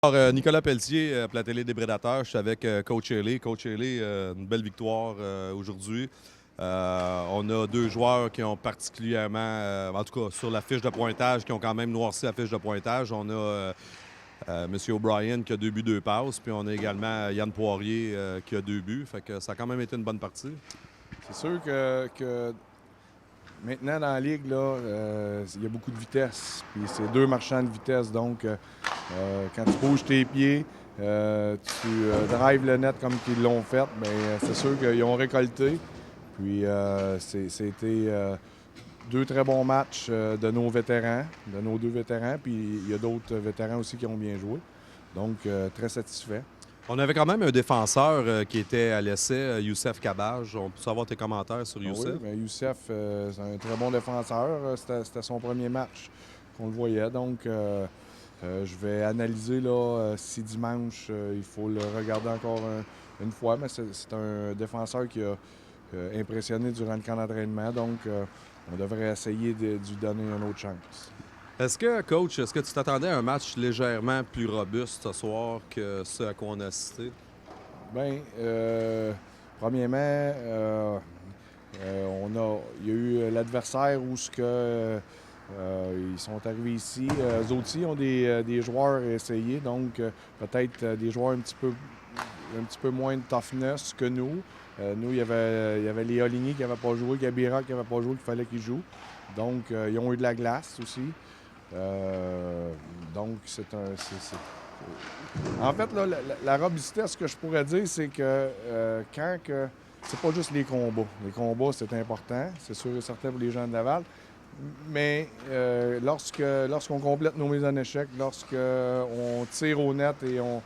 Alors, Nicolas Pelletier, pour la télé des Prédateurs, je suis avec Coach Haley. Coach Haley, une belle victoire aujourd'hui. On a deux joueurs qui ont particulièrement, en tout cas sur la fiche de pointage, qui ont quand même noirci la fiche de pointage. On a M. O'Brien qui a 2 buts, 2 passes, puis on a également Yann Poirier qui a 2 buts. Fait que ça a quand même été une bonne partie. C'est sûr que maintenant, dans la Ligue, là, il y a beaucoup de vitesse. Puis c'est deux marchands de vitesse. Donc, quand tu bouges tes pieds, tu drives le net comme ils l'ont fait, bien, c'est sûr qu'ils ont récolté. Puis c'était deux très bons matchs de nos vétérans, de nos deux vétérans. Puis il y a d'autres vétérans aussi qui ont bien joué. Donc, très satisfait. On avait quand même un défenseur qui était à l'essai, Youssef Cabage. On peut savoir tes commentaires sur Youssef? Oui, bien, Youssef, c'est un très bon défenseur. C'était son premier match qu'on le voyait. Donc, je vais analyser là, si dimanche, il faut le regarder encore une fois. Mais c'est un défenseur qui a impressionné durant le camp d'entraînement. Donc, on devrait essayer de lui donner une autre chance. Est-ce que, coach, est-ce que tu t'attendais à un match légèrement plus robuste ce soir que ce à quoi on a assisté? Bien, premièrement, il y a eu l'adversaire où ils sont arrivés ici. Eux aussi ont des joueurs essayés, donc peut-être des joueurs un petit peu moins de toughness que nous. Nous, il y avait Léa Ligny qui n'avait pas joué, Gabira qui n'avait pas joué, qu'il fallait qu'ils jouent. Donc, ils ont eu de la glace aussi. Donc, En fait, là, la robustesse, ce que je pourrais dire, c'est que c'est pas juste les combats. Les combats, c'est important, c'est sûr et certain pour les gens de Laval. Mais lorsqu'on complète nos mises en échec, lorsqu'on tire au net et on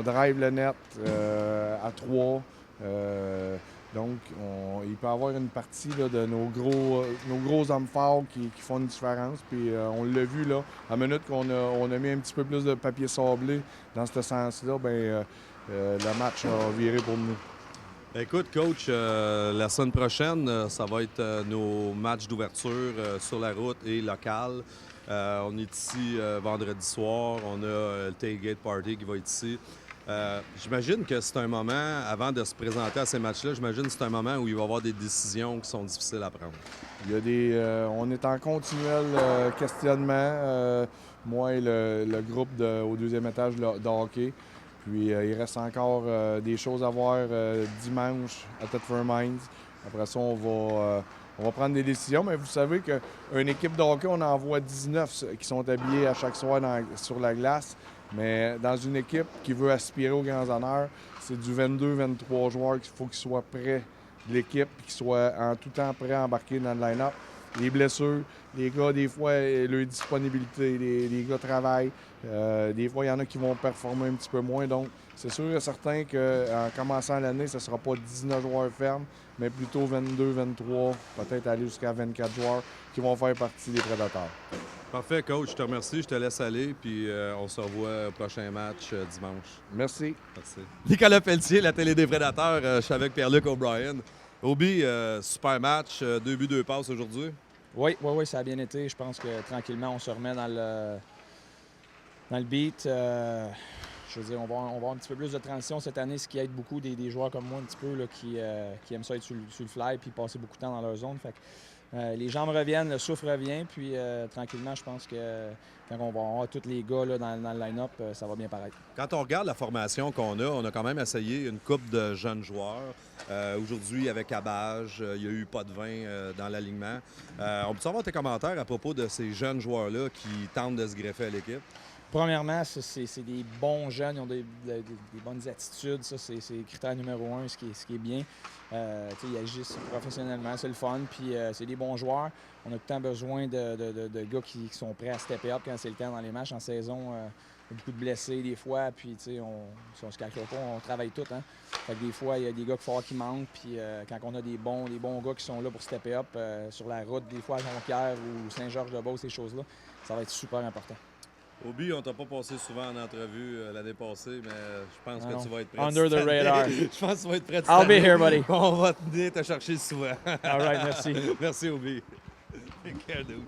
drive le net à 3, donc il peut y avoir une partie là, de nos gros hommes forts qui font une différence. Puis on l'a vu là, à la minute qu'on a mis un petit peu plus de papier sablé dans ce sens-là, bien, le match a viré pour nous. Écoute, coach, la semaine prochaine, ça va être nos matchs d'ouverture sur la route et local. On est ici vendredi soir. On a le Tailgate Party qui va être ici. J'imagine que c'est un moment, avant de se présenter à ces matchs-là, j'imagine que c'est un moment où il va y avoir des décisions qui sont difficiles à prendre. On est en continuel questionnement, moi et le groupe au deuxième étage de hockey. Puis il reste encore des choses à voir dimanche à Thetford Mines. Après ça, on va prendre des décisions. Mais vous savez qu'une équipe de hockey, on en voit 19 qui sont habillés à chaque soir sur la glace. Mais dans une équipe qui veut aspirer aux grands honneurs, c'est du 22-23 joueurs qu'il faut qu'ils soient prêts de l'équipe et qu'ils soient en tout temps prêts à embarquer dans le line-up. Les blessures, les gars, des fois, leur disponibilité, les gars travaillent. Des fois, il y en a qui vont performer un petit peu moins. Donc, c'est sûr et certain qu'en commençant l'année, ce ne sera pas 19 joueurs fermes, mais plutôt 22, 23, peut-être aller jusqu'à 24 joueurs qui vont faire partie des Prédateurs. Parfait, coach. Je te remercie. Je te laisse aller. Puis on se revoit au prochain match dimanche. Merci. Merci. Nicolas Pelletier, la télé des Prédateurs. Je suis avec Pierre-Luc O'Brien. Obi, super match. 2 buts, 2 passes aujourd'hui. Oui, ça a bien été. Je pense que tranquillement, on se remet dans le beat. Je veux dire, on va avoir un petit peu plus de transition cette année, ce qui aide beaucoup des joueurs comme moi un petit peu là, qui aiment ça être sur le fly puis passer beaucoup de temps dans leur zone. Fait que, les jambes reviennent, le souffle revient, puis tranquillement, je pense que quand on va avoir tous les gars là, dans le line-up, ça va bien paraître. Quand on regarde la formation qu'on a, on a quand même essayé une coupe de jeunes joueurs. Aujourd'hui, avec Cabage, il n'y a eu pas de vin dans l'alignement. On peut savoir tes commentaires à propos de ces jeunes joueurs-là qui tentent de se greffer à l'équipe? Premièrement, c'est des bons jeunes, ils ont des bonnes attitudes. Ça, c'est le critère numéro 1, ce qui est bien. Ils agissent professionnellement, c'est le fun. Puis c'est des bons joueurs. On a tout le temps besoin de gars qui sont prêts à stepper up quand c'est le temps dans les matchs. En saison, il y a beaucoup de blessés des fois. Puis si on se calcule pas, on travaille tout. Hein? Fait que des fois, il y a des gars qui manquent. Puis quand on a des bons gars qui sont là pour stepper up sur la route, des fois à Jonquière ou Saint-Georges-de-Beauce, ces choses-là, ça va être super important. Obi, on t'a pas passé souvent en entrevue l'année passée, mais je pense que tu vas être prêt. Under the radar. Je pense que tu vas être prêt. I'll be here, buddy. On va venir te chercher souvent. All right, merci. Merci, Obi. Take care, dude.